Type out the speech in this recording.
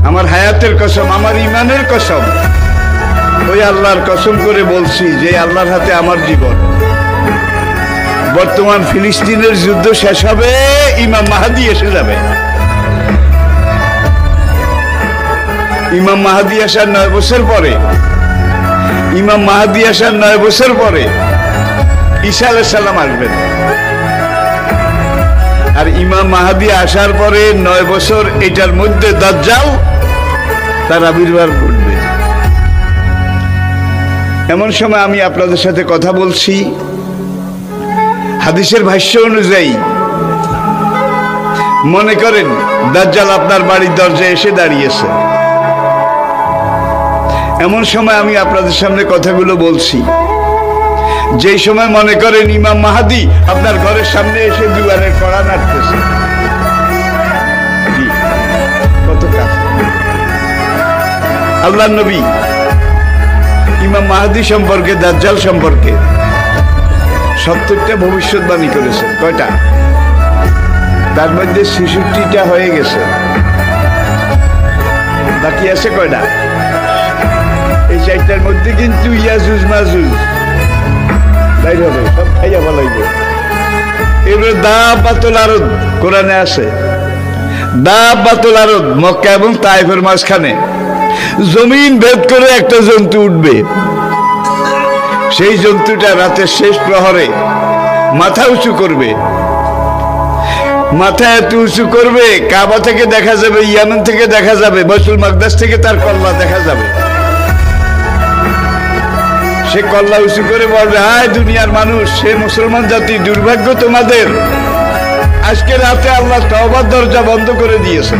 আমার হায়াতের কসম, আমার ইমানের কসম, ওই আল্লাহর কসম করে বলছি যে আল্লাহর হাতে আমার জীবন। বর্তমান ফিলিস্তিনের যুদ্ধ শেষ হবে, ইমাম মাহাদি এসে যাবে। ইমাম মাহাদি আসার 9 বছর পরে, ইমাম মাহাদি আসার 9 বছর পরে ঈসা আলাইহিস সালাম আসবেন। আর ইমাম মাহাদি আসার পরে 9 বছর, এটার মধ্যে দাজ্জাল তার আবির্ভাব ঘটবে। এমন সময় আমি আপনাদের সাথে কথা বলছি, হাদিসের ভাষ্য অনুযায়ী মনে করেন দাজ্জাল আপনার বাড়ির দরজায় এসে দাঁড়িয়েছে। এমন সময় আমি আপনাদের সামনে কথাগুলো বলছি, যেই সময় মনে করেন ইমাম মাহাদি আপনার ঘরের সামনে এসে দুয়ারের কড়া নাড়তেছে। কত কাছে আল্লাহর নবী ইমাম মাহাদি সম্পর্কে, দাজ্জাল সম্পর্কে 70টা ভবিষ্যৎবাণী করেছেন। কয়টা? তার মধ্যে 66টা হয়ে গেছে, বাকি আছে কয়টা? এই 4টার মধ্যে কিন্তু ইয়াজুজ মাজুজ বাইর হবে, সব খাইয়া ফেলাইবে। এবারে দাব্বাতুল আরদ কোরআনে আছে, দাব্বাতুল আরদ মক্কা এবং তায়েফের মাঝখানে জমিন ভেদ করে একটা জন্তু উঠবে। সেই জন্তুটা রাতের শেষ প্রহরে মাথা উঁচু করবে, মাথা এত উঁচু করবে কাবা থেকে দেখা যাবে, ইয়ামেন থেকে দেখা যাবে, বাইতুল মাকদাস থেকে তার কল্লা দেখা যাবে। সে কল্লা উঁচু করে বলবে, হায় দুনিয়ার মানুষ, সে মুসলমান জাতি, দুর্ভাগ্য তোমাদের, আজকে রাতে আল্লাহ তওবার দরজা বন্ধ করে দিয়েছে।